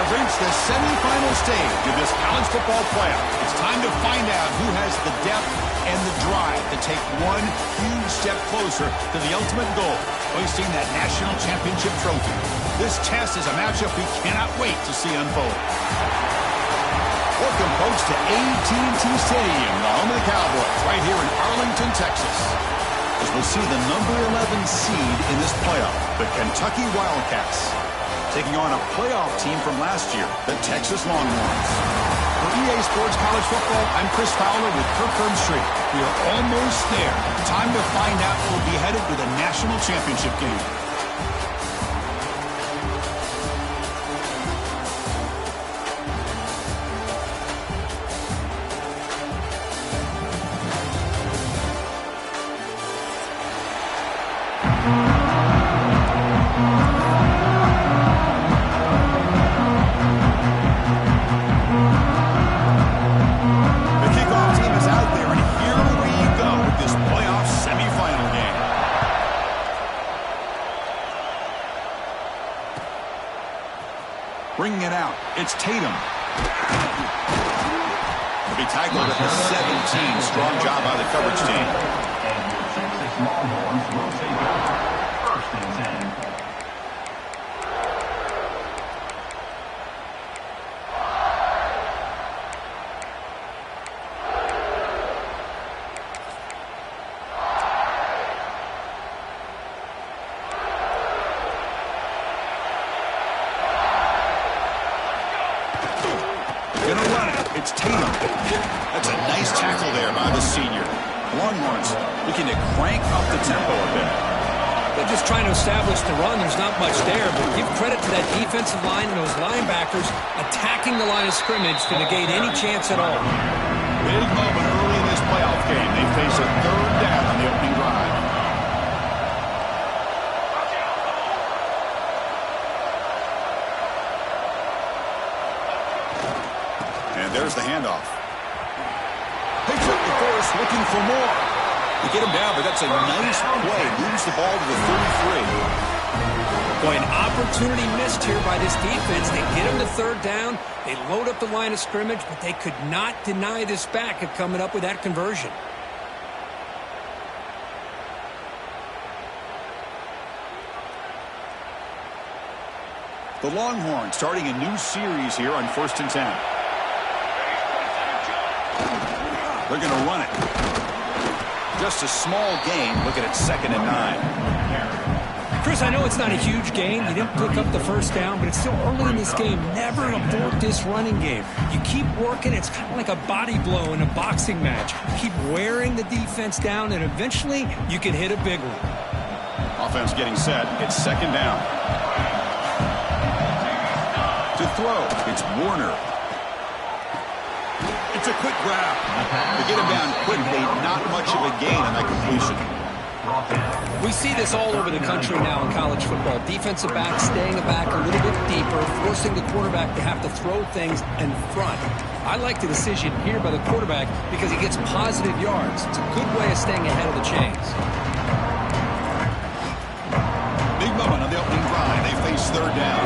have reached the semifinal stage of this college football playoff. It's time to find out who has the depth and the drive to take one huge step closer to the ultimate goal, hoisting that national championship trophy. This test is a matchup we cannot wait to see unfold. Welcome, folks, to AT&T Stadium, the home of the Cowboys, right here in Arlington, Texas. As we'll see the number 11 seed in this playoff, the Kentucky Wildcats, taking on a playoff team from last year, the Texas Longhorns. For EA Sports College Football, I'm Chris Fowler with Kirk Herbstreit. We are almost there. Time to find out who will be headed to the national championship game. Bringing it out, it's Tatum. He'll be tackled at the 17. Strong job by the coverage team. And the Texas Longhorns will take over 1st and 10. It's Tatum. That's a nice tackle there by the senior. Longhorns looking to crank up the tempo a bit. They're just trying to establish the run. There's not much there, but give credit to that defensive line and those linebackers attacking the line of scrimmage to negate any chance at all. Big moment early in this playoff game. They face a 3rd down on the opening drive. There's the handoff. Picks up the force, looking for more. They get him down, but that's a nice play. Moves the ball to the 33. Boy, an opportunity missed here by this defense. They get him to 3rd down. They load up the line of scrimmage, but they could not deny this back of coming up with that conversion. The Longhorns starting a new series here on 1st and 10. They're going to run it. Just a small gain. Looking at 2nd and 9. Chris, I know it's not a huge gain. You didn't pick up the 1st down, but it's still early in this game. Never abort this running game. You keep working. It's kind of like a body blow in a boxing match. You keep wearing the defense down, and eventually you can hit a big one. Offense getting set. It's 2nd down. To throw, it's Warner. It's a quick grab. To get him down quickly, not much of a gain on that completion. We see this all over the country now in college football. Defensive backs staying back a little bit deeper, forcing the quarterback to have to throw things in front. I like the decision here by the quarterback because he gets positive yards. It's a good way of staying ahead of the chains. Big moment on the opening drive. They face 3rd down.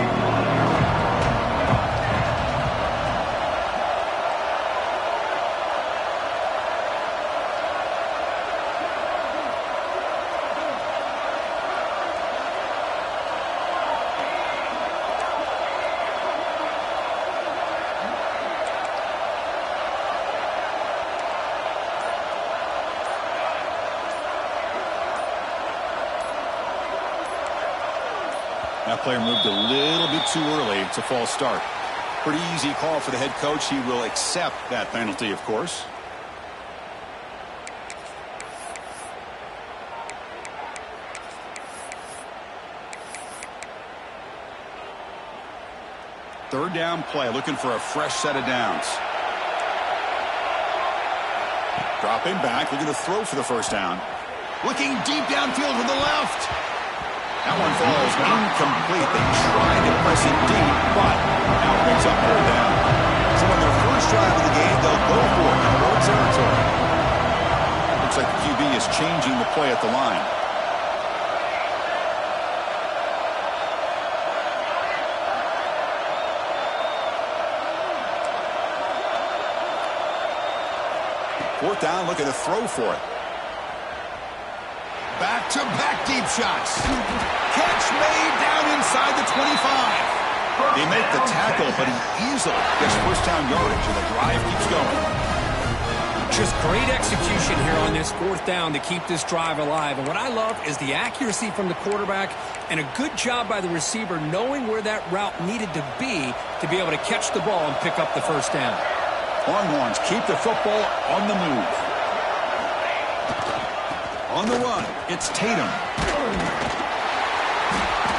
That player moved a little bit too early. It's a false start. Pretty easy call for the head coach. He will accept that penalty, of course. Third down play, looking for a fresh set of downs. Dropping back, looking to throw for the 1st down. Looking deep downfield to the left. That one falls incomplete. They tried to press it deep, but now it picks up 3rd down. So on their first drive of the game, they'll go for it in road territory. Looks like the QB is changing the play at the line. 4th down, looking to throw for it. Back-to-back deep shots. Catch made down inside the 25. They make the tackle, but he easily gets 1st down yardage, and the drive keeps going. Just great execution here on this 4th down to keep this drive alive. And what I love is the accuracy from the quarterback and a good job by the receiver knowing where that route needed to be able to catch the ball and pick up the 1st down. Longhorns keep the football on the move. On the run, it's Tatum.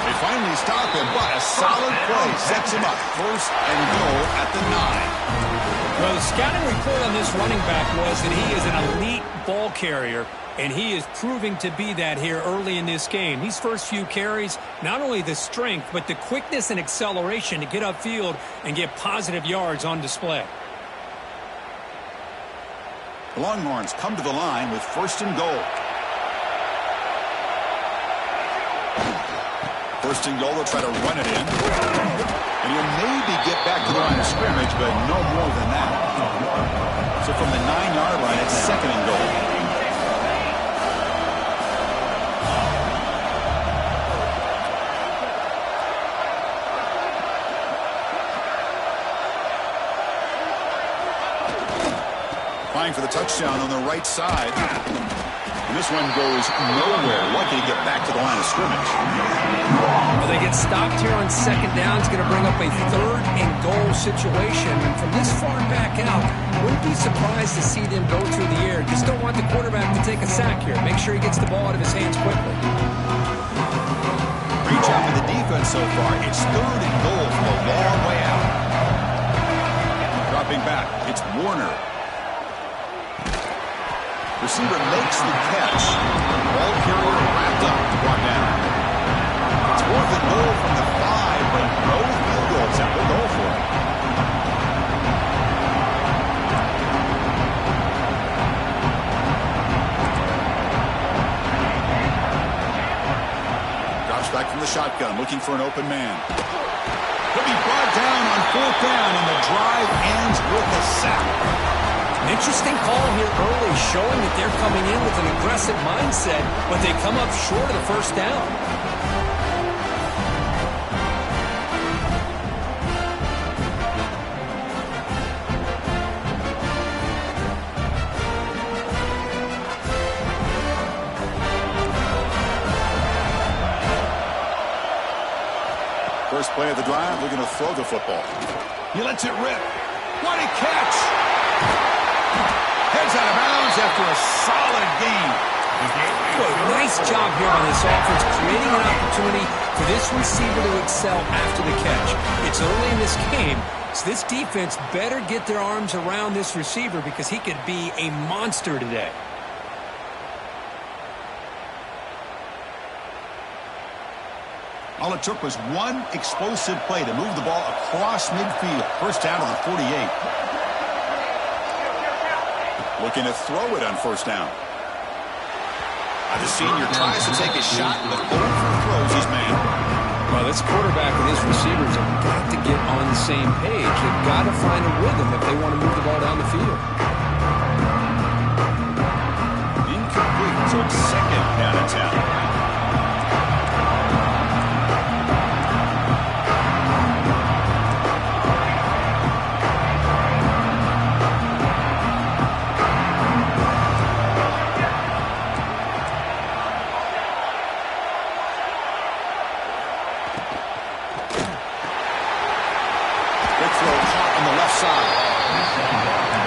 They finally stop him, but a solid play sets him up. 1st and goal at the 9. Well, the scouting report on this running back was that he is an elite ball carrier, and he is proving to be that here early in this game. These first few carries, not only the strength, but the quickness and acceleration to get upfield and get positive yards on display. The Longhorns come to the line with 1st and goal. 1st and goal, they'll try to run it in. And he'll maybe get back to the line of scrimmage, but no more than that. So from the 9-yard line, it's 2nd and goal. Flying for the touchdown on the right side. And this one goes nowhere. Lucky to get back to the line of scrimmage. Well, they get stopped here on 2nd down. It's going to bring up a 3rd and goal situation. And from this far back out, wouldn't be surprised to see them go through the air. Just don't want the quarterback to take a sack here. Make sure he gets the ball out of his hands quickly. Great job of the defense so far. It's 3rd and goal from a long way out. Dropping back, it's Warner. Receiver makes the catch. Ball carrier wrapped up, brought down. It's 4th and goal from the 5, but no field goal attempt will go for it. Drops back from the shotgun, looking for an open man. He'll be brought down on 4th down, and the drive ends with a sack. Interesting call here early, showing that they're coming in with an aggressive mindset, but they come up short of the 1st down. First play of the drive, looking to throw the football. He lets it rip. What a catch! Heads out of bounds after a solid game. Nice job here by this offense, creating an opportunity for this receiver to excel after the catch. It's early in this game, so this defense better get their arms around this receiver because he could be a monster today. All it took was one explosive play to move the ball across midfield. 1st down to the 48. Looking to throw it on 1st down. The senior tries to take a shot, but overthrows his man. Well, this quarterback and his receivers have got to get on the same page. They've got to find a rhythm if they want to move the ball down the field. Incomplete, so it's 2nd down and 10.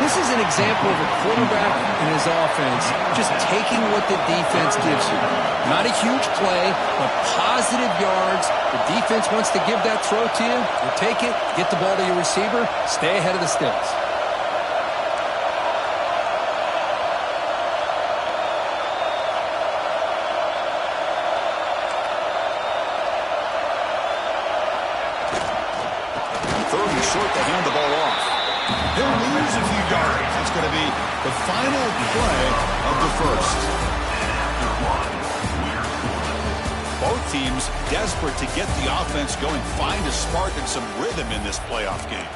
This is an example of a quarterback and his offense just taking what the defense gives you. Not a huge play, but positive yards. The defense wants to give that throw to you. You take it, get the ball to your receiver, stay ahead of the sticks. Third and short to hand the ball off. He'll lose a few yards. It's going to be the final play of the 1st. Both teams desperate to get the offense going, find a spark and some rhythm in this playoff game.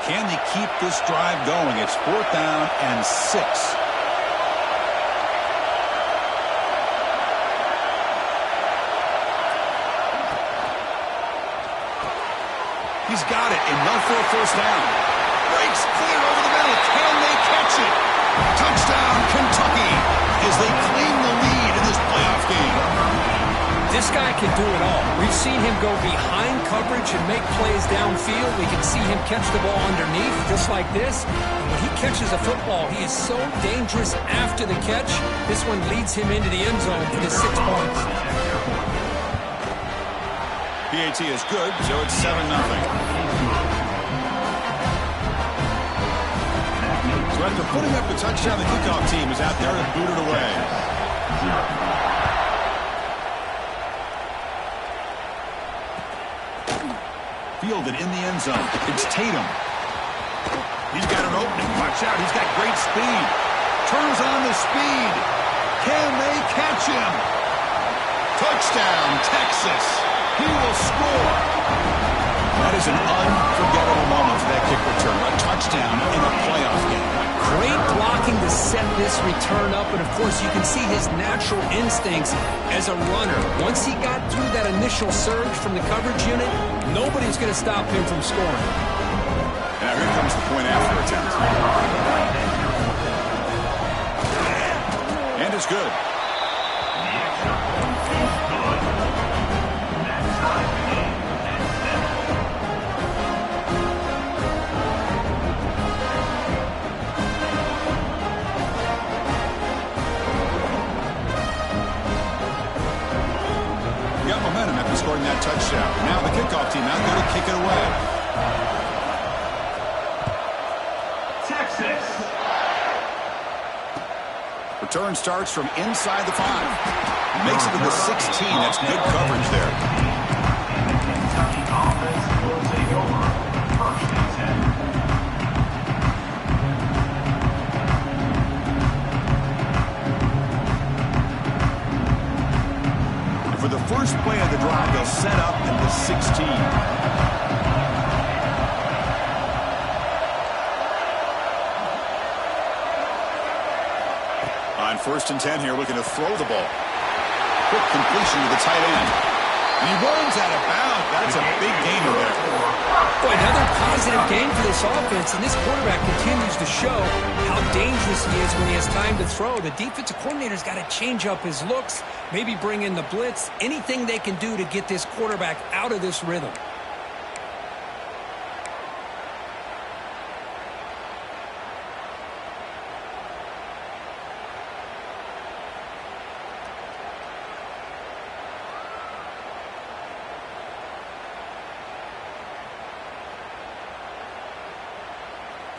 Can they keep this drive going? It's 4th down and 6. He's got it, enough for a 1st down. Breaks clear over the middle. Can they catch it? Touchdown, Kentucky, as they claim the lead in this playoff game. This guy can do it all. We've seen him go behind coverage and make plays downfield. We can see him catch the ball underneath, just like this. And when he catches a football, he is so dangerous after the catch. This one leads him into the end zone for the 6 points. PAT is good, so it's 7-0. So after putting up the touchdown, the kickoff team is out there to boot it away. Fielded in the end zone. It's Tatum. He's got an opening. Watch out. He's got great speed. Turns on the speed. Can they catch him? Touchdown, Texas. He will score. That is an unforgettable moment for that kick return. A touchdown in a playoff game. Great blocking to set this return up, and of course you can see his natural instincts as a runner. Once he got through that initial surge from the coverage unit, nobody's going to stop him from scoring. Now here comes the point after attempt. And it's good. Got momentum after scoring that touchdown. Now the kickoff team out there to kick it away. Texas. Return starts from inside the 5. Makes it to the 16. That's good coverage there. Kentucky offense will take over. 1st and 10. For the first play of the drive, they'll set up in the 16. On 1st and 10 here, looking to throw the ball. Quick completion to the tight end. And he runs out of bounds. That's a big gainer there. Boy, another positive game for this offense, and this quarterback continues to show how dangerous he is when he has time to throw. The defensive coordinator's got to change up his looks, maybe bring in the blitz, anything they can do to get this quarterback out of this rhythm.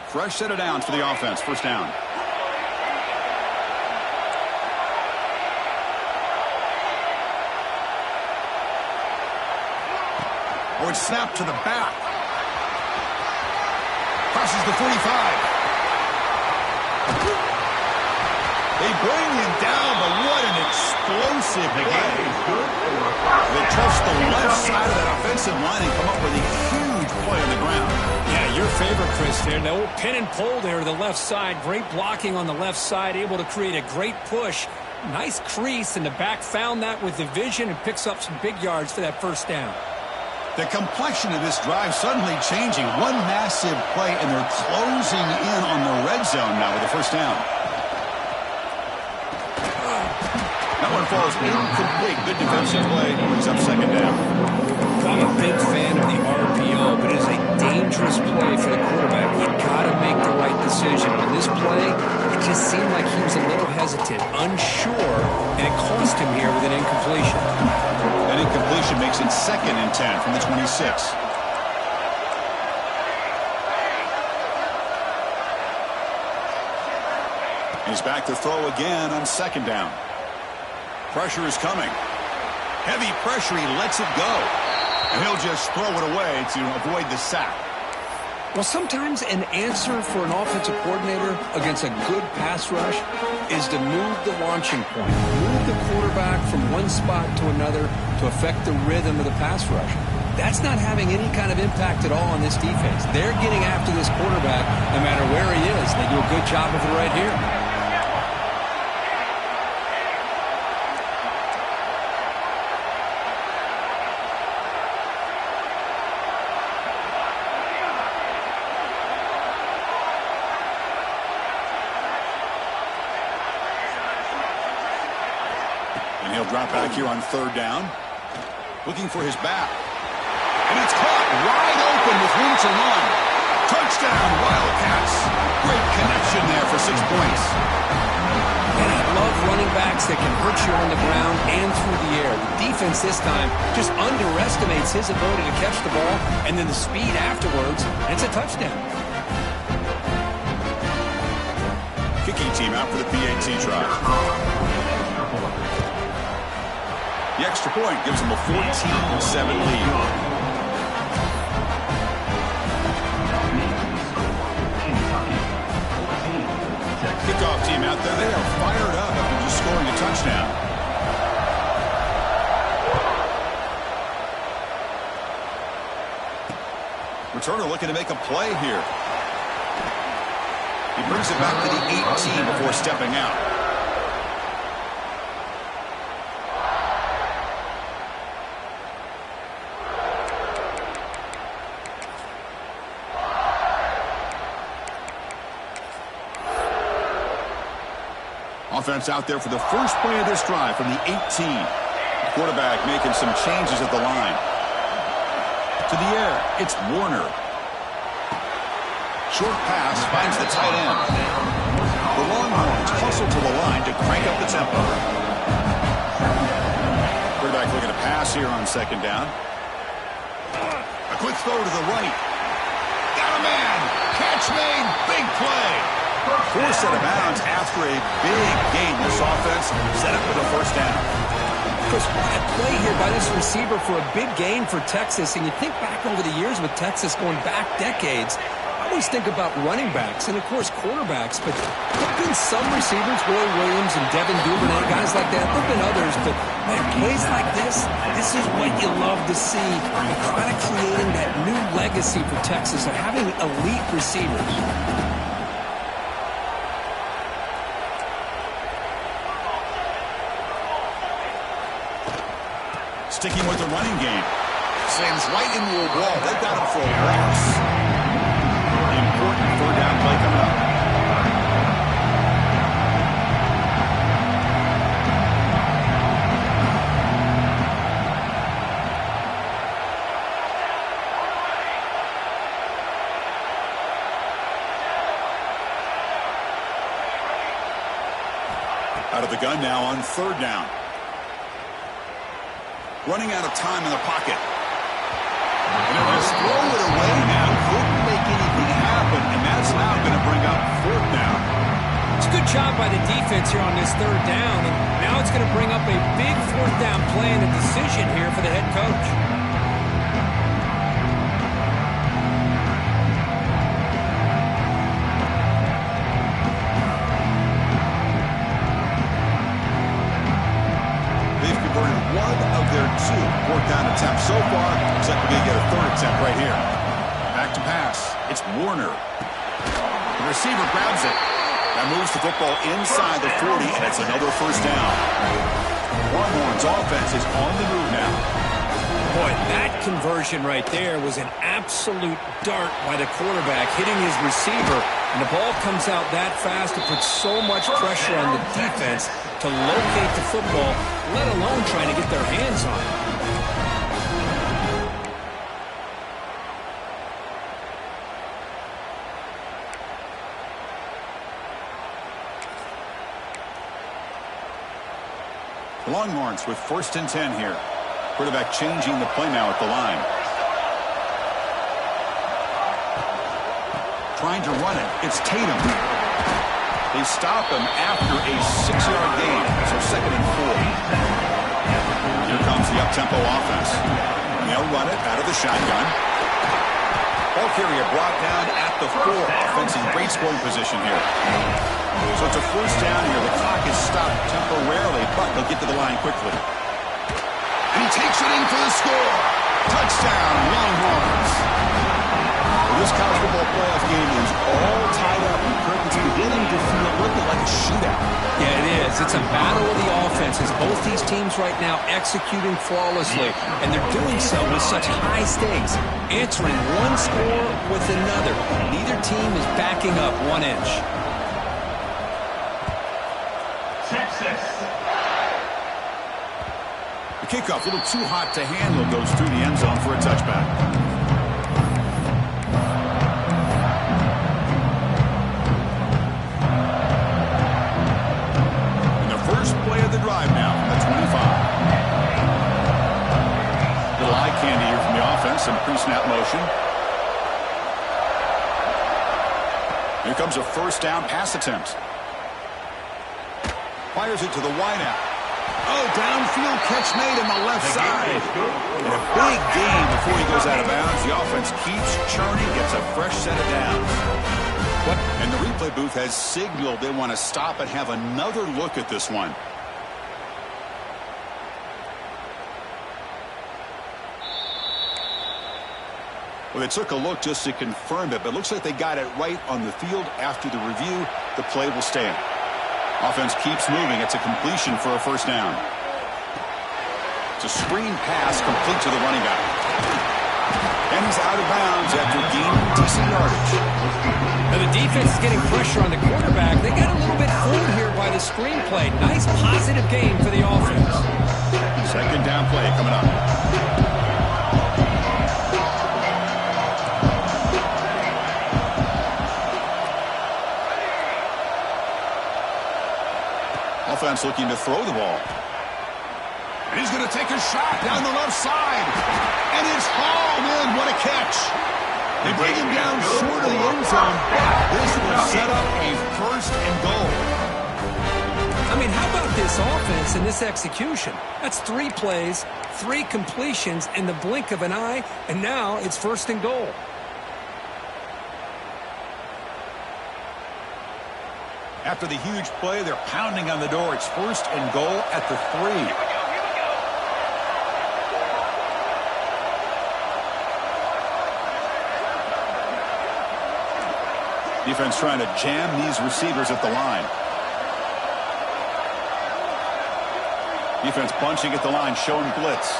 Fresh set of downs for the offense. 1st down. Oh, it's snapped to the back. Crosses the 45. They bring him down, but what an explosive play. They trust the left side of that offensive line and come up with a huge play on the ground. Yeah, your favorite, Chris, there. The old pin and pull there to the left side. Great blocking on the left side, able to create a great push. Nice crease, and the back found that with the vision and picks up some big yards for that 1st down. The complexion of this drive suddenly changing. One massive play, and they're closing in on the red zone now with the 1st down. That one falls incomplete. Good defensive play. Brings up 2nd down. I'm a big fan of the RPO, but it is a dangerous play for the quarterback. You've got to make the right decision. On this play, it just seemed like he was a little hesitant, unsure, and it cost him here with an incompletion. That incompletion makes it 2nd and 10 from the 26. He's back to throw again on 2nd down. Pressure is coming. Heavy pressure, he lets it go. And he'll just throw it away to avoid the sack. Well, sometimes an answer for an offensive coordinator against a good pass rush is to move the launching point. Move the quarterback from one spot to another to affect the rhythm of the pass rush. that's not having any kind of impact at all on this defense. They're getting after this quarterback no matter where he is. They do a good job of it right here. And he'll drop back here on third down. Looking for his back. And it's caught wide open with room to run. Touchdown, Wildcats. Great connection there for 6 points. And I love running backs that can hurt you on the ground and through the air. The defense this time just underestimates his ability to catch the ball, and then the speed afterwards, and it's a touchdown. Kicking team out for the PAT try. The extra point gives them a 14-7 lead. Kickoff team out there, they are fired up after just scoring a touchdown. Returner looking to make a play here. He brings it back to the 18 before stepping out. Offense out there for the first play of this drive from the 18. The quarterback making some changes at the line. To the air, it's Warner. Short pass finds the tight end. The Longhorns hustle to the line to crank up the tempo. Quarterback looking to pass here on second down. A quick throw to the right. Got a man. Catch made. Big play. Forced out of bounds after a big gain. This offense set up with a first down. Chris, what a play here by this receiver for a big gain for Texas. And you think back over the years with Texas going back decades, I always think about running backs and, of course, quarterbacks. But there have been some receivers, Roy Williams and Devin Duvernay, guys like that. There have been others. But, man, plays like this is what you love to see. And kind of creating that new legacy for Texas of having elite receivers. Sticking with the running game. Sends right into a wall. They've got him for a loss. Important third down play coming up. Out of the gun now on third down. Running out of time in the pocket. And they'll just throw it away now. Couldn't make anything happen, and that's now going to bring up fourth down. It's a good job by the defense here on this third down, and now it's going to bring up a big fourth down play and a decision here for the head coach. One of their two fourth down attempts so far. Looks like we're going to get a third attempt right here. Back to pass. It's Warner. The receiver grabs it. That moves the football inside the 40, and it's another first down. Longhorns offense is on the move now. Boy, that conversion right there was an absolute dart by the quarterback, hitting his receiver, and the ball comes out that fast to put so much pressure on the defense to locate the football, let alone trying to get their hands on it. The Longhorns with 1st and 10 here. Quarterback changing the play now at the line. Trying to run it. It's Tatum. They stop him after a 6-yard gain. So 2nd and 4. Here comes the up-tempo offense. They'll run it out of the shotgun. Ball carrier brought down at the 4. Offense in great scoring position here. So it's a first down here. The clock is stopped temporarily, but they'll get to the line quickly. And he takes it in for the score. Touchdown, Longhorns. Well, this college football playoff game is all tied up, and Kirk, it's beginning to feel a little bit like a shootout. Yeah, it is. It's a battle of the offenses. Both these teams right now executing flawlessly, and they're doing so with such high stakes, answering one score with another. Neither team is backing up 1 inch. Texas. The kickoff, a little too hot to handle, goes through the end zone for a touchback. First play of the drive now from the 25. Little eye candy here from the offense, some pre-snap motion. Here comes a first down pass attempt. Fires it to the wideout. Oh, downfield catch made on the left side. And a big gain before he goes out of bounds. The offense keeps churning, gets a fresh set of downs. And the replay booth has signaled they want to stop and have another look at this one. Well, they took a look just to confirm it, but it looks like they got it right on the field. After the review, the play will stand. Offense keeps moving. It's a completion for a first down. It's a screen pass complete to the running back. And he's out of bounds after gaining decent yardage. Now the defense is getting pressure on the quarterback. They got a little bit fooled here by the screenplay. Nice positive game for the offense. Second down play coming up. Offense looking to throw the ball. And he's going to take a shot down the left side. And it's hauled in. What a catch. They bring him down short of the end zone, but this will set up a first and goal. I mean, how about this offense and this execution? That's 3 plays, 3 completions in the blink of an eye, and now it's first and goal. After the huge play, they're pounding on the door. It's first and goal at the 3. Defense trying to jam these receivers at the line. Defense bunching at the line, showing blitz.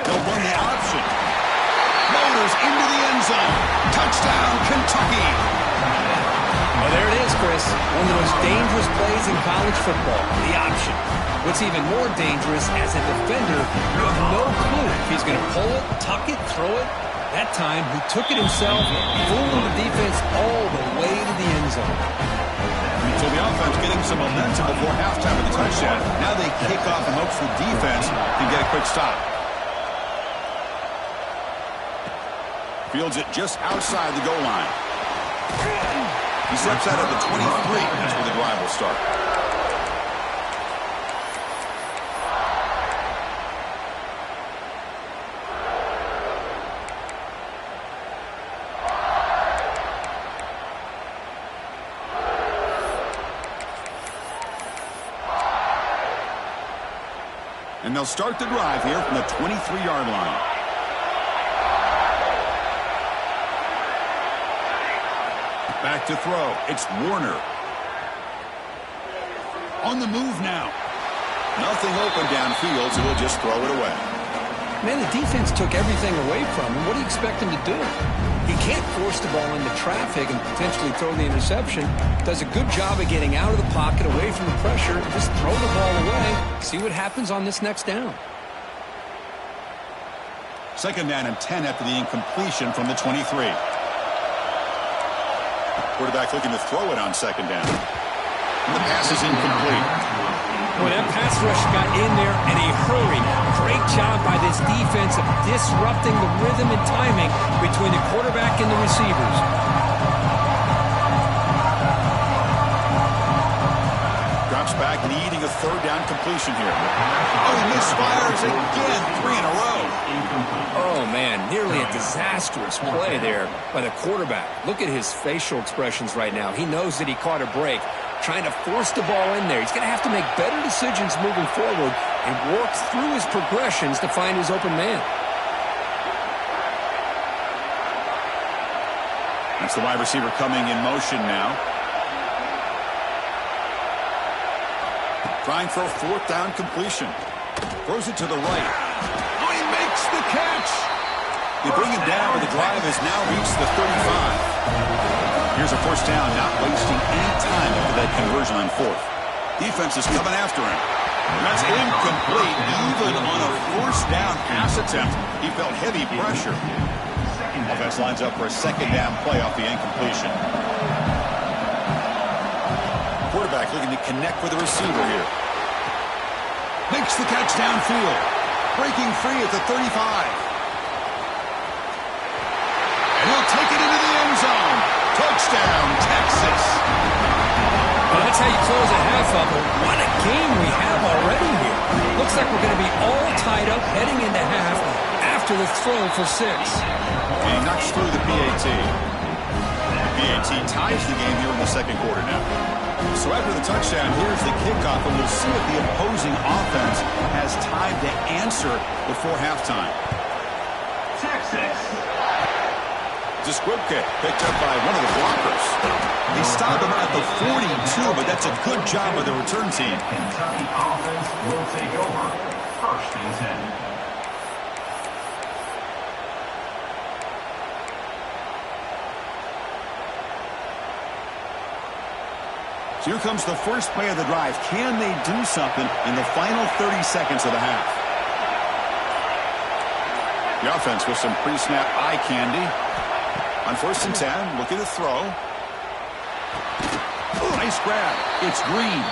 They'll run the option. Motors into the end zone. Touchdown, Kentucky. Well, there it is, Chris. One of the most dangerous plays in college football, the option. What's even more dangerous, as a defender, you have no clue if he's going to pull it, tuck it, throw it. That time, he took it himself, fooling the defense all the way to the end zone. So the offense getting some momentum before halftime with the touchdown. Now they kick off in hopes the defense can get a quick stop. Fields it just outside the goal line. He steps out at the 23. That's where the drive will start. And they'll start the drive here from the 23-yard line. Back to throw. It's Warner. On the move now. Nothing open downfield, so he'll just throw it away. Man, the defense took everything away from him. What do you expect him to do? He can't force the ball into traffic and potentially throw the interception. Does a good job of getting out of the pocket, away from the pressure, and just throw the ball away. See what happens on this next down. Second down and 10 after the incompletion from the 23. Quarterback looking to throw it on second down. And the pass is incomplete. Boy, that pass rush got in there in a hurry. Great job by this defense of disrupting the rhythm and timing between the quarterback and the receivers. Drops back needing a third down completion here. Oh, he misfires again, 3 in a row. Oh, man, nearly a disastrous play there by the quarterback. Look at his facial expressions right now. He knows that he caught a break, trying to force the ball in there. He's going to have to make better decisions moving forward and work through his progressions to find his open man. That's the wide receiver coming in motion now. Trying for a fourth down completion. Throws it to the right. Oh, he makes the catch. They bring him down, but the drive has now reached the 35. Here's a first down, not wasting any time after that conversion on fourth. Defense is coming after him. And that's incomplete. Even on a first down pass attempt, he felt heavy pressure. Offense lines up for a second down play off the incompletion. Quarterback looking to connect with the receiver here. Makes the catch downfield. Breaking free at the 35. And he'll take it into the end zone. Touchdown, Texas. Well, that's how you close a half of it. What a game we have already here. Looks like we're going to be all tied up heading into half after the throw for 6. And he knocks through the PAT. The PAT ties the game here in the second quarter now. So after the touchdown, here's the kickoff, and we'll see if the opposing offense has time to answer before halftime. Texas. Disquipke picked up by one of the blockers. They stop him at the 42, but that's a good job by the return team. Kentucky offense will take over. First and 10. So here comes the first play of the drive. Can they do something in the final 30 seconds of the half? The offense with some pre-snap eye candy. On first and 10, looking to throw. Ooh, nice grab. It's Green.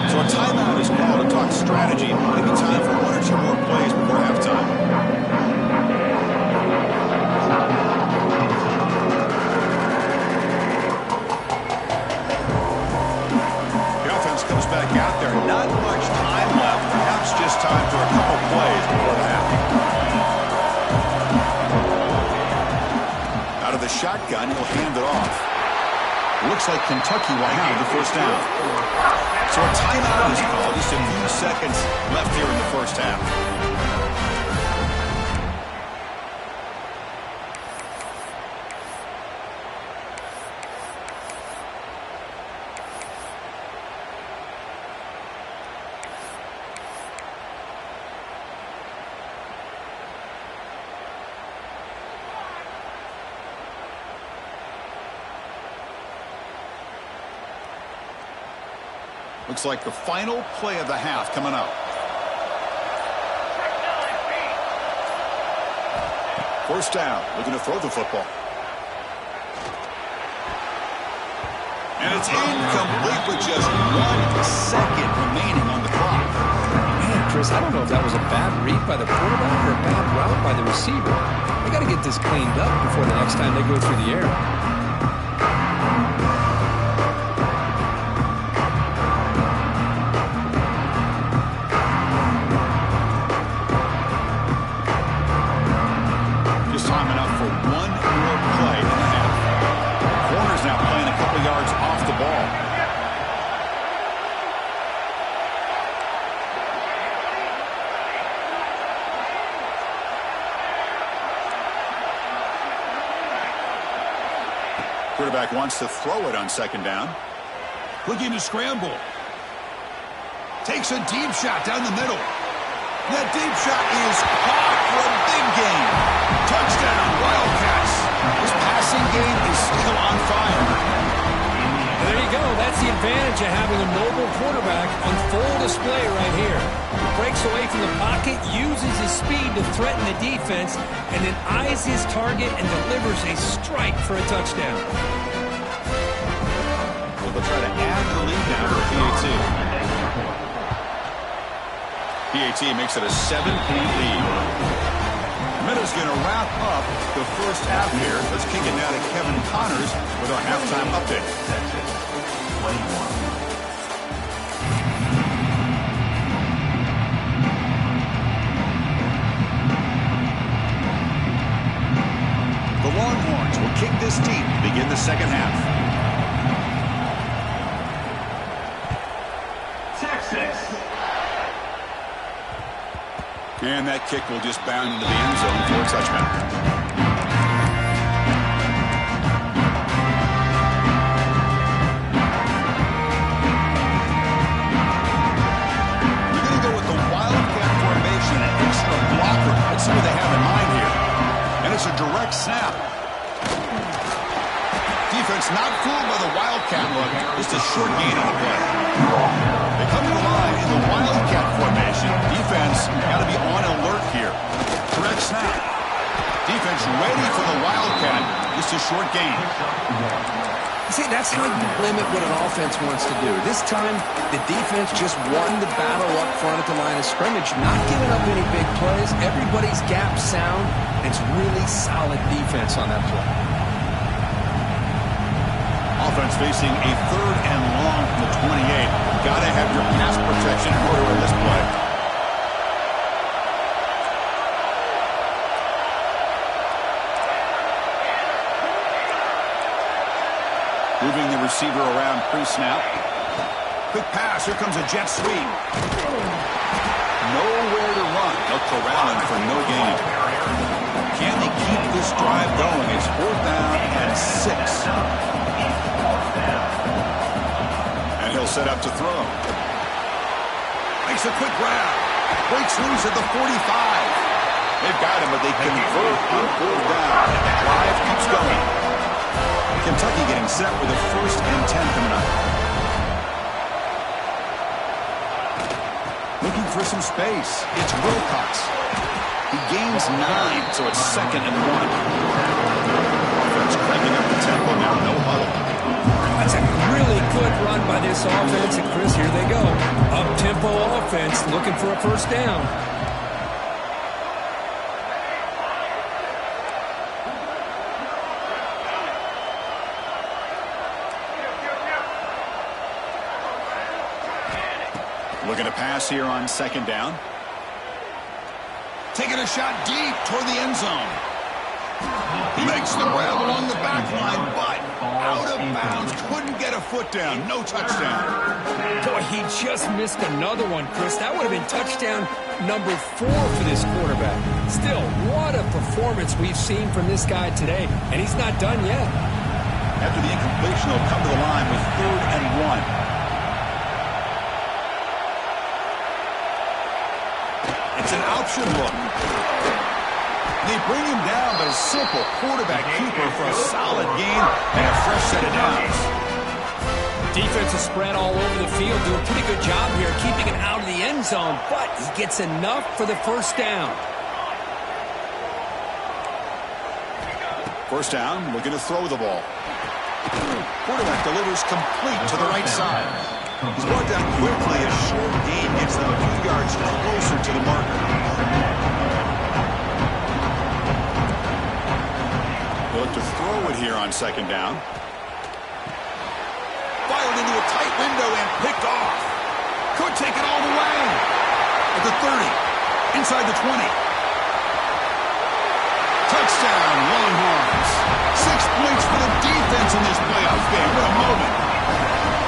So a timeout is called to talk strategy. Maybe time for 1 or 2 more plays before halftime. Comes back out there. Not much time left. Perhaps just time for a couple plays before the half. Out of the shotgun, he'll hand it off. Looks like Kentucky will have the first down. So a timeout is called. Just a few seconds left here in the first half. Looks like the final play of the half coming up. First down, looking to throw the football. And it's incomplete with just 1 second remaining on the clock. Man, Chris, I don't know if that was a bad read by the quarterback or a bad route by the receiver. They got to get this cleaned up before the next time they go through the air. Quarterback wants to throw it on second down. Looking to scramble. Takes a deep shot down the middle. That deep shot is caught for a big gain. Touchdown, Wildcats. This passing game is still on fire. There you go. That's the advantage of having a mobile quarterback on full display right here. He breaks away from the pocket, uses his speed to threaten the defense, and then eyes his target and delivers a strike for a touchdown. Well, they'll try to add the lead now to PAT. PAT makes it a 7-point lead. Minutes going to wrap up the first half here. Let's kick it now to Kevin Connors with our halftime update. second half. Texas. And that kick will just bound into the end zone for a touchback. Let's see what they have in mind here. And it's a direct snap. Defense not fooled by the Wildcat look. Just a short gain on the play. They come to the line in the Wildcat formation. Defense got to be on alert here. Direct snap. Defense ready for the Wildcat. Just a short gain. See, that's how you limit what an offense wants to do. This time, the defense just won the battle up front at the line of scrimmage, not giving up any big plays. Everybody's gap sound. It's really solid defense on that play. Offense facing a 3rd and long from the 28. Got to have your pass protection in order in this play. Moving the receiver around pre-snap. Quick pass. Here comes a jet sweep. Nowhere to run. They'll corral him for no gain. Can they keep this drive going? It's 4th down and 6. And he'll set up to throw. Makes a quick grab. Breaks loose at the 45. They've got him, but they convert on 4th down. The drive keeps going. Kentucky getting set with a 1st and 10 coming up. Looking for some space. It's Wilcox. He gains 9, so it's 2nd and 1. Offense cranking up the tempo now. No huddle. That's a really good run by this offense. And, Chris, here they go. Up-tempo offense looking for a 1st down. Looking to pass here on 2nd down. Taking a shot deep toward the end zone. Makes the grab along the back line, but out of bounds. Couldn't get a foot down. No touchdown. Boy, he just missed another one, Chris. That would have been touchdown number 4 for this quarterback. Still, what a performance we've seen from this guy today, and he's not done yet. After the incompletion, he'll come to the line with 3rd and 1. It's an option look. They bring him down, but a simple quarterback keeper for a solid gain and a fresh set of downs. Defense is spread all over the field, doing a pretty good job here, keeping it out of the end zone, but he gets enough for the 1st down. 1st down, looking to throw the ball. Quarterback delivers complete to the right side. He's brought down quickly. A short gain gets them a few yards closer to the marker. They'll look to throw it here on 2nd down. Fired into a tight window and picked off. Could take it all the way. At the 30. Inside the 20. Touchdown, Longhorns. 6 points for the defense in this playoff game. What a moment.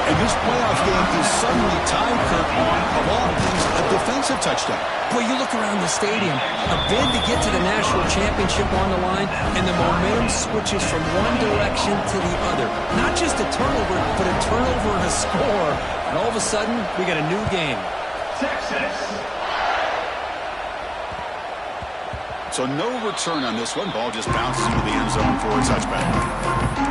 And this playoff game is suddenly tied, Kirk, on, of all things, a defensive touchdown. Boy, you look around the stadium, a bid to get to the national championship on the line, and the momentum switches from one direction to the other. Not just a turnover, but a turnover and a score. And all of a sudden, we got a new game. Texas. So no return on this one. Ball just bounces into the end zone for a touchback.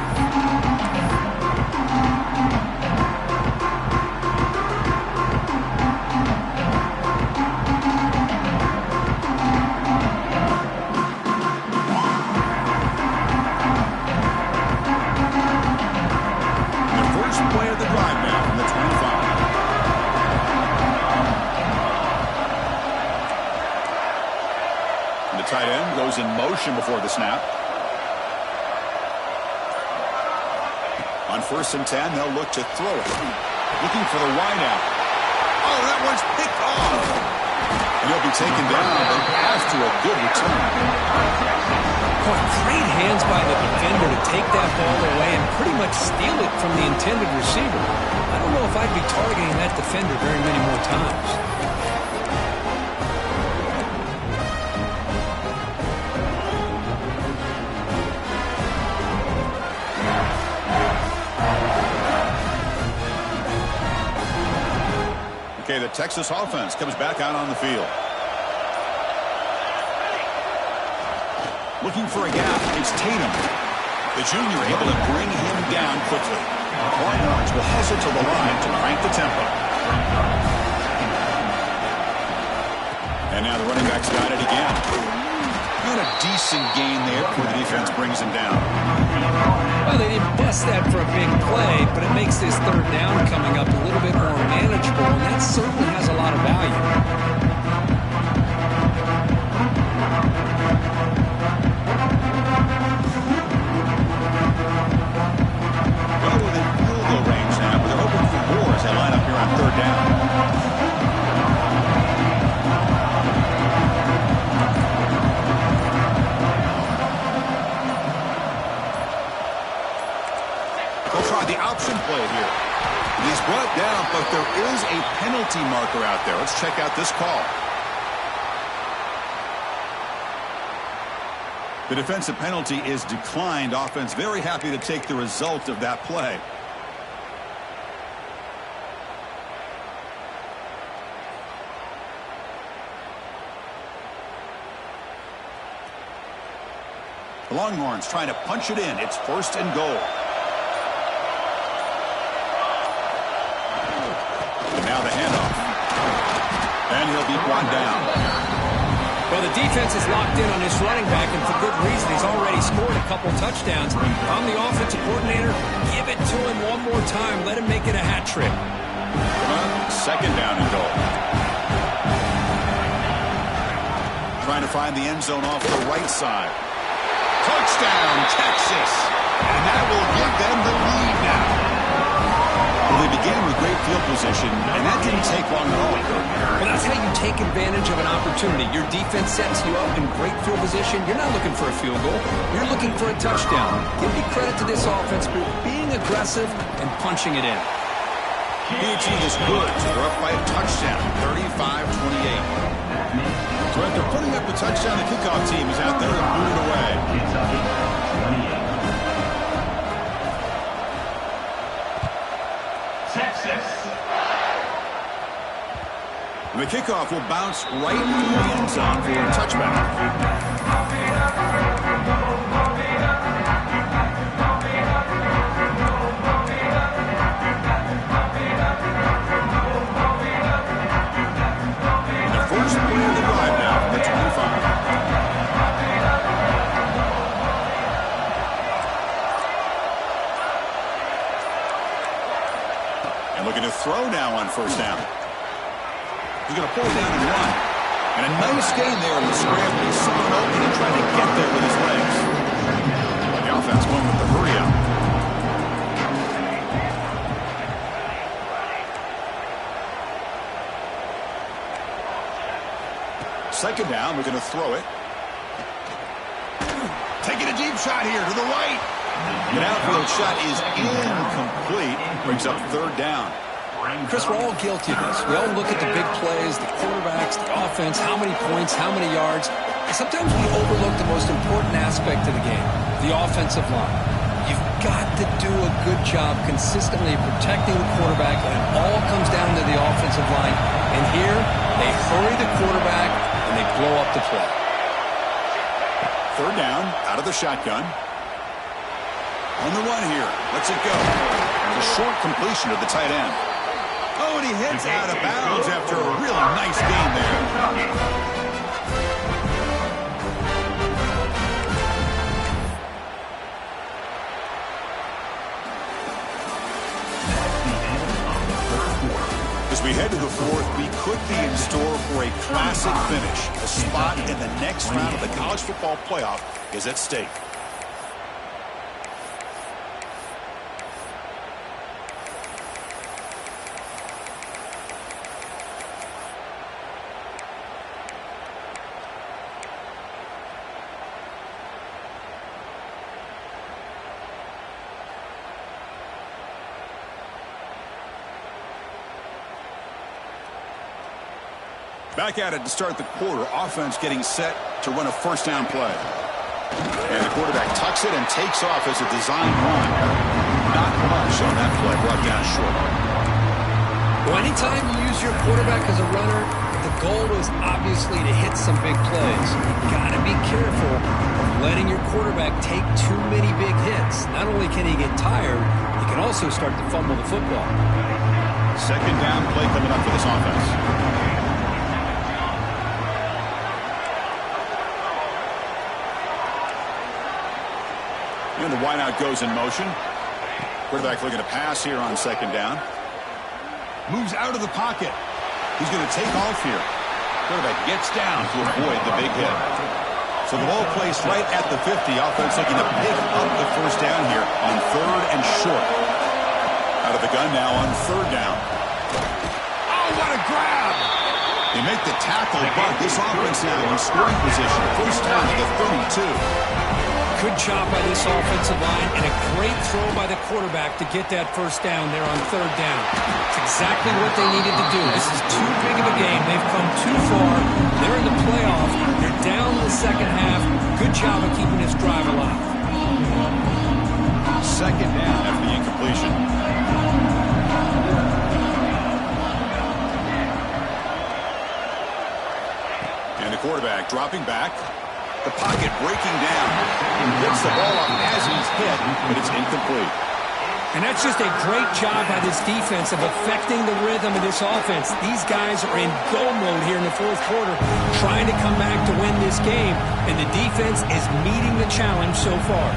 Tight end goes in motion before the snap. On 1st and 10, they'll look to throw it. Looking for the wide out. Oh, that one's picked off. And He'll be taken down, but after a good return. Boy, great hands by the defender to take that ball away and pretty much steal it from the intended receiver. I don't know if I'd be targeting that defender very many more times. Okay, the Texas offense comes back out on the field. Looking for a gap. It's Tatum. The junior able to bring him down quickly. Longhorns will hustle to the line to crank the tempo. And now the running back's got it again. Got a decent gain there before the defense brings him down. Well, they didn't bust that for a big play, but it makes this third down coming up a little bit more manageable, and that certainly has a lot of value. But there is a penalty marker out there. Let's check out this call. The defensive penalty is declined. Offense very happy to take the result of that play. The Longhorns trying to punch it in. It's 1st and goal. Now the handoff. And he'll be brought down. Well, the defense is locked in on his running back, and for good reason. He's already scored a couple touchdowns. If I'm the offensive coordinator, give it to him one more time. Let him make it a hat trick. 2nd down and goal. Trying to find the end zone off the right side. Touchdown, Texas. And that will give them the lead now. Well, they began with great field position, and that didn't take long at all. Well, that's how you take advantage of an opportunity. Your defense sets you up in great field position. You're not looking for a field goal. You're looking for a touchdown. Give me credit to this offense for being aggressive and punching it in. PAT is good. They're up by a touchdown, 35-28. So after putting up the touchdown, the kickoff team is out there to boot it away. The kickoff will bounce right through the end zone for a touchback. The first play of the drive now from the 25. And looking to throw now on 1st down. He's going to pull down and run. And a nice gain there in the scramble. He saw an opening and tried to get there with his legs. The offense going with the hurry up. Second down, we're going to throw it. Taking a deep shot here to the right. The outfield shot is incomplete. Brings up 3rd down. Chris, we're all guilty of this. We all look at the big plays, the quarterbacks, the offense, how many points, how many yards. Sometimes we overlook the most important aspect of the game, the offensive line. You've got to do a good job consistently protecting the quarterback, and it all comes down to the offensive line. And here, they hurry the quarterback, and they blow up the play. 3rd down, out of the shotgun. On the run here. Let's it go. A short completion to the tight end. Oh, and he hits out of bounds after a really nice game there. As we head to the 4th, we could be in store for a classic finish. A spot in the next round of the college football playoff is at stake. Back at it to start the quarter. Offense getting set to run a first down play. And the quarterback tucks it and takes off as a design run. Not much on that play, brought down short. Well, anytime you use your quarterback as a runner, the goal is obviously to hit some big plays. You got to be careful of letting your quarterback take too many big hits. Not only can he get tired, he can also start to fumble the football. Second down play coming up for this offense. And the wideout goes in motion. Quarterback looking to pass here on second down. Moves out of the pocket. He's going to take off here. Quarterback gets down to avoid the big hit. So the ball placed right at the 50. Offense looking to pick up the first down here on third and short. Out of the gun now on third down. Oh, what a grab! They make the tackle, but this offense now in scoring position. First down to the 32. Good job by this offensive line and a great throw by the quarterback to get that first down there on third down. It's exactly what they needed to do. This is too big of a game. They've come too far. They're in the playoff. They're down in the second half. Good job of keeping this drive alive. Second down after the incompletion. And the quarterback dropping back. The pocket breaking down. Gets the ball up as he's hit, but it's incomplete. And that's just a great job by this defense of affecting the rhythm of this offense. These guys are in go mode here in the fourth quarter, trying to come back to win this game, and the defense is meeting the challenge so far.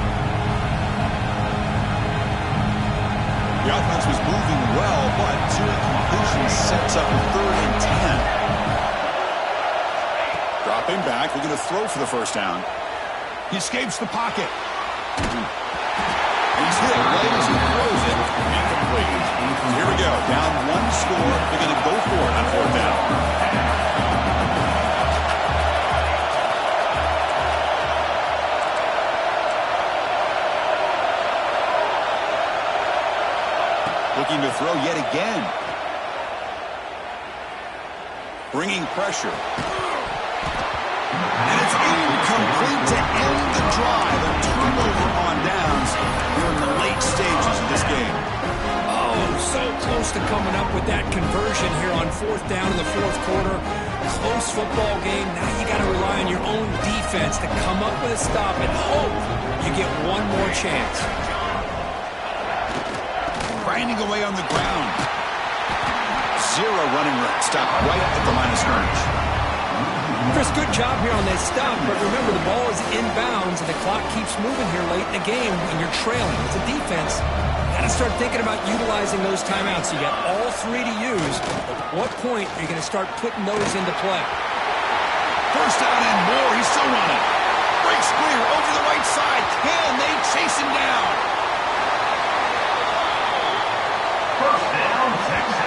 The offense was moving well, but two incompletions sets up a 3rd and 10. Dropping back, we're going to throw for the first down. He escapes the pocket. He's hit right as he throws it. Incomplete. Here we go. Down one score. They're going to go for it on fourth down. Looking to throw yet again. Bringing pressure. And it's incomplete to end the drive. A turnover on downs here in the late stages of this game. Oh, so close to coming up with that conversion here on fourth down in the fourth quarter. Close football game. Now you got to rely on your own defense to come up with a stop and hope you get one more chance. Grinding away on the ground. Zero running room. Stop right at the line of scrimmage. Chris, good job here on that stop, but remember the ball is inbounds and the clock keeps moving here late in the game when you're trailing. It's a defense. Got to start thinking about utilizing those timeouts. You got all three to use. At what point are you going to start putting those into play? First down and more. He's still running. Breaks clear over the right side. Can they chase him down? First down, Texas.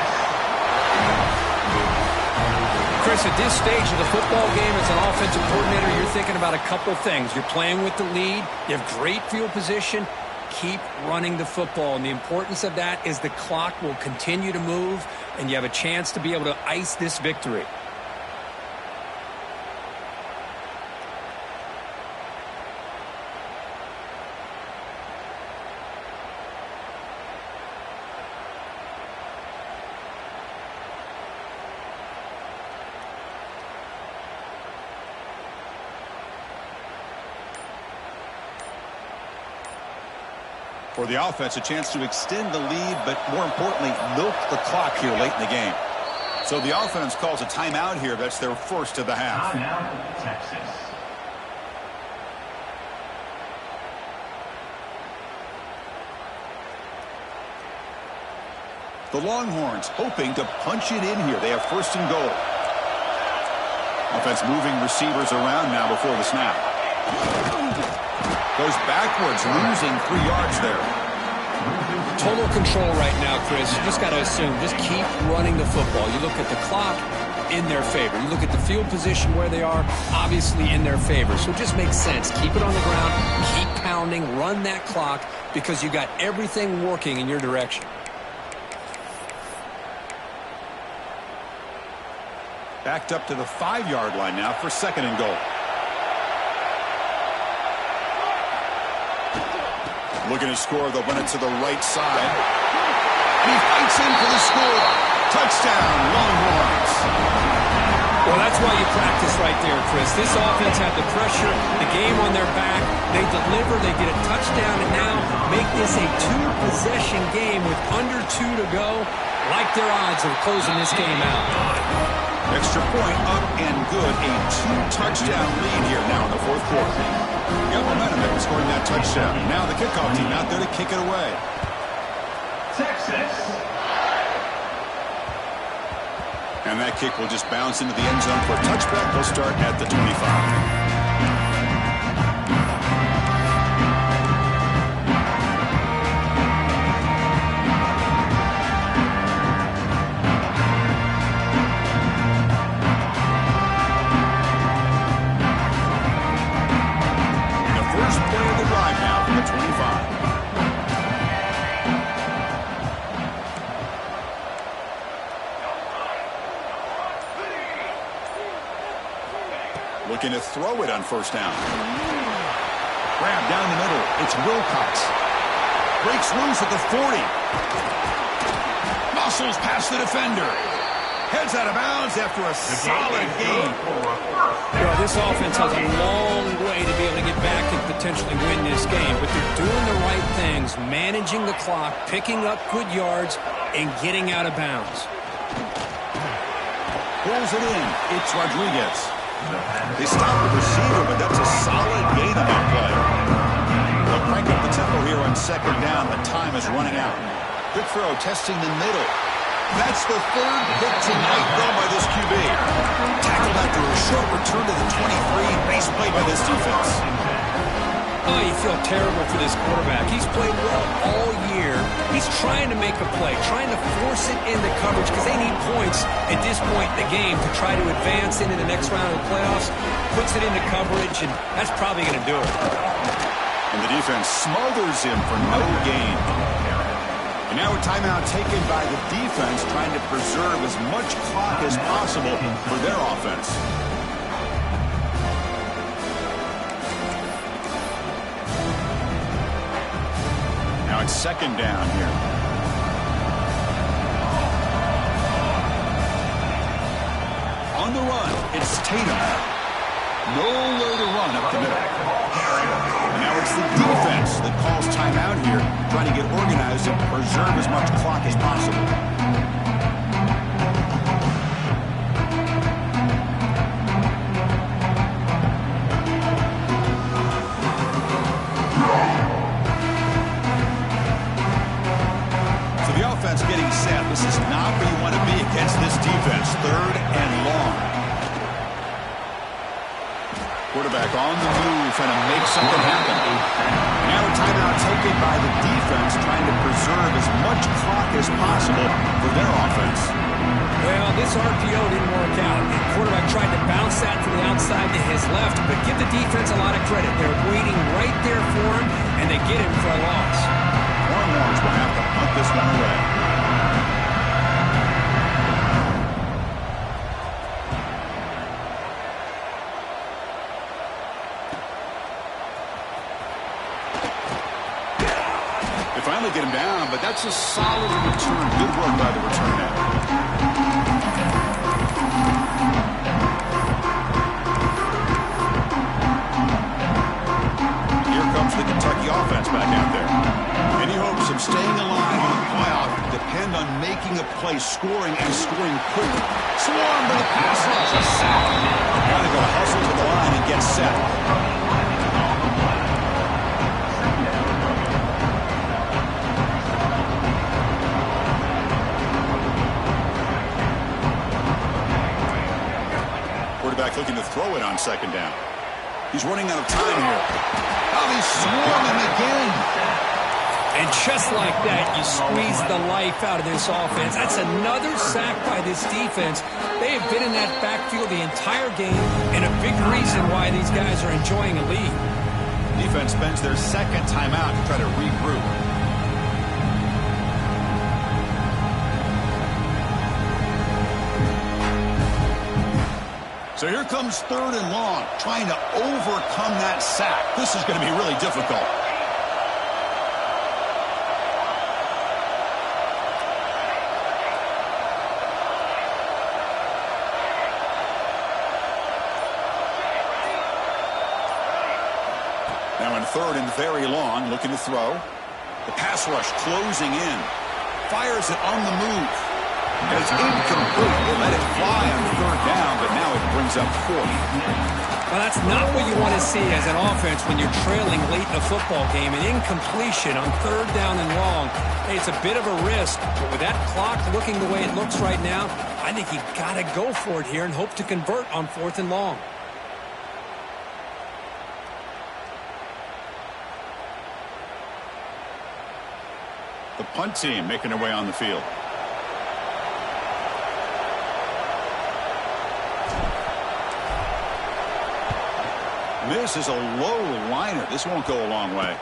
Chris, at this stage of the football game as an offensive coordinator, you're thinking about a couple things. You're playing with the lead. You have great field position. Keep running the football. And the importance of that is the clock will continue to move, and you have a chance to be able to ice this victory. For the offense, a chance to extend the lead, but more importantly, milk the clock here late in the game. So the offense calls a timeout here. That's their first of the half. Timeout, Texas. The Longhorns hoping to punch it in here. They have first and goal. Offense moving receivers around now before the snap. Goes backwards, losing 3 yards there. Total control right now, Chris. You just got to assume, just keep running the football. You look at the clock, in their favor. You look at the field position where they are, obviously in their favor. So it just makes sense. Keep it on the ground, keep pounding, run that clock, because you got everything working in your direction. Backed up to the 5-yard line now for 2nd and goal. Looking to score, they'll run it to the right side. And he fights in for the score. Touchdown, Longhorns. Well, that's why you practice right there, Chris. This offense had the pressure, the game on their back. They deliver, they get a touchdown, and now make this a 2-possession game with under 2 to go. Like their odds of closing this game out. Extra point up and good. A 2-touchdown lead here now in the 4th quarter. Got momentum after scoring that touchdown. Now the kickoff team out there to kick it away. Texas. And that kick will just bounce into the end zone for a touchback. They'll start at the 25. Looking to throw it on 1st down. Grab down the middle. It's Wilcox. Breaks loose at the 40. Muscles past the defender. Heads out of bounds after a solid gain. Well, this offense has a long way to be able to get back and potentially win this game. But they're doing the right things, managing the clock, picking up good yards, and getting out of bounds. Pulls it in. It's Rodriguez. They stop the receiver, but that's a solid gain on that play. They'll crank up the tempo here on 2nd down. The time is running out. Quick throw, testing the middle. That's the 3rd hit tonight, though, by this QB. Tackled after a short return to the 23. Base play by this defense. Oh, you feel terrible for this quarterback. He's played well all year. He's trying to make a play, trying to force it into coverage because they need points at this point in the game to try to advance into the next round of the playoffs. Puts it into coverage, and that's probably going to do it. And the defense smothers him for no gain. And now a timeout taken by the defense, trying to preserve as much clock as possible for their offense. Now it's 2nd down here. On the run, it's Tatum. Nowhere to run up the middle. And now it's the defense that calls timeout here, trying to get organized and preserve as much clock as possible. Getting set. This is not where you want to be against this defense. 3rd and long. Quarterback on the move, trying to make something happen. Now a timeout taken by the defense, trying to preserve as much clock as possible for their offense. Well, this RPO didn't work out. The quarterback tried to bounce that to the outside to his left, but give the defense a lot of credit. They're waiting right there for him, and they get him for a loss. Longhorns will have to punt this one away. Get him down, but that's a solid return. Good work by the return man. Here comes the Kentucky offense back out there. Any hopes of staying alive in the playoff depend on making a play, scoring, and scoring quickly. Swarm to the pass rush, a sack. Now they go hustle to the line and get set. Looking to throw it on 2nd down. He's running out of time here. Oh, he's swarming again. And just like that, you squeeze the life out of this offense. That's another sack by this defense. They have been in that backfield the entire game, and a big reason why these guys are enjoying a lead. Defense spends their 2nd timeout to try to regroup. So here comes 3rd and long, trying to overcome that sack. This is going to be really difficult. Now in 3rd and very long, looking to throw. The pass rush closing in. Fires it on the move. And it's incomplete. They let it fly on 3rd down, but now it brings up 4th. Well, that's not what you want to see as an offense when you're trailing late in a football game. An incompletion on 3rd down and long. Hey, it's a bit of a risk, but with that clock looking the way it looks right now, I think you got to go for it here and hope to convert on 4th and long. The punt team making their way on the field. This is a low liner. This won't go a long way.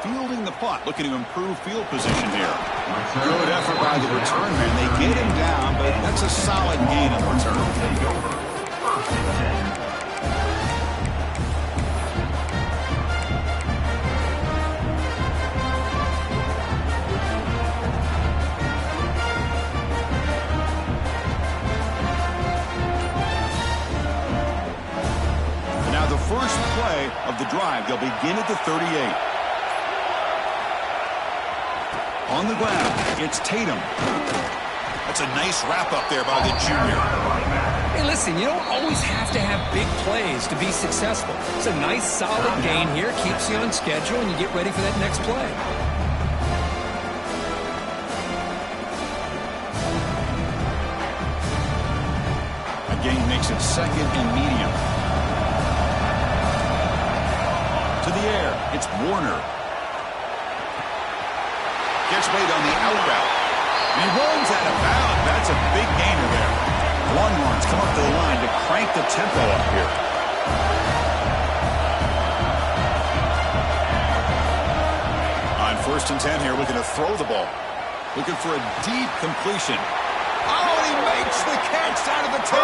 Fielding the punt, looking to improve field position here. Good effort by the return man. They get him down, but that's a solid gain on return. First play of the drive. They'll begin at the 38. On the ground, it's Tatum. That's a nice wrap up there by the junior. Hey, listen, you don't always have to have big plays to be successful. It's a nice, solid gain here. Keeps you on schedule, and you get ready for that next play. A gain makes it 2nd and medium. To the air, it's Warner. Gets weight on the out route. And he runs out of bounds. That's a big gainer there. Longhorns come up to the line to crank the tempo up here. On 1st and 10 here, looking to throw the ball. Looking for a deep completion. Oh, he makes the catch out of the 10.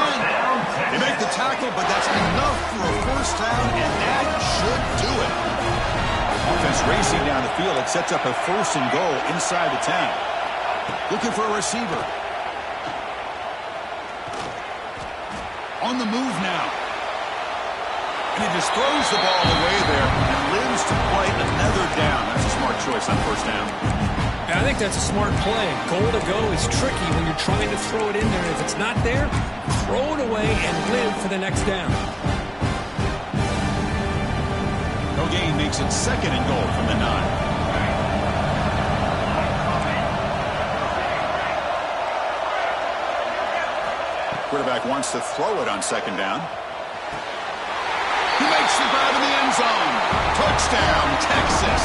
They make the tackle, but that's enough for a 1st down, and that should do it. Offense racing down the field. It sets up a 1st and goal inside the 10. Looking for a receiver. On the move now. And he just throws the ball away there and lives to play another down. That's a smart choice on 1st down. Yeah, I think that's a smart play. Goal to go is tricky when you're trying to throw it in there. If it's not there, throw it away and live for the next down. No gain makes it 2nd and goal from the 9. Quarterback wants to throw it on 2nd down. He makes the grab in the end zone. Touchdown, Texas.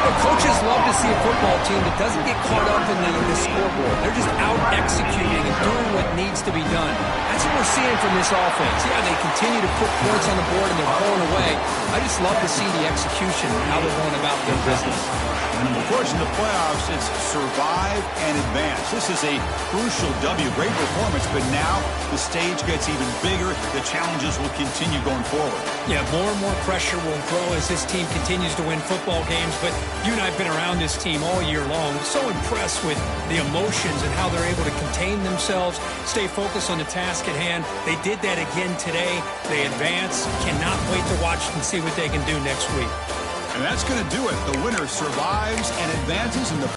The coaches love to see a football team that doesn't get caught up in the scoreboard. They're just out executing and doing what needs to be done. That's what we're seeing from this offense. Yeah, they continue to put points on the board and they're pulling away. I just love to see the execution and how they're going about their business. Of course, in the playoffs, it's survive and advance. This is a crucial W. Great performance, but now the stage gets even bigger. The challenges will continue going forward. Yeah, more and more pressure will grow as this team continues to win football games, but you and I have been around this team all year long. So impressed with the emotions and how they're able to contain themselves, stay focused on the task at hand. They did that again today. They advance. Cannot wait to watch and see what they can do next week. And that's going to do it. The winner survives and advances in the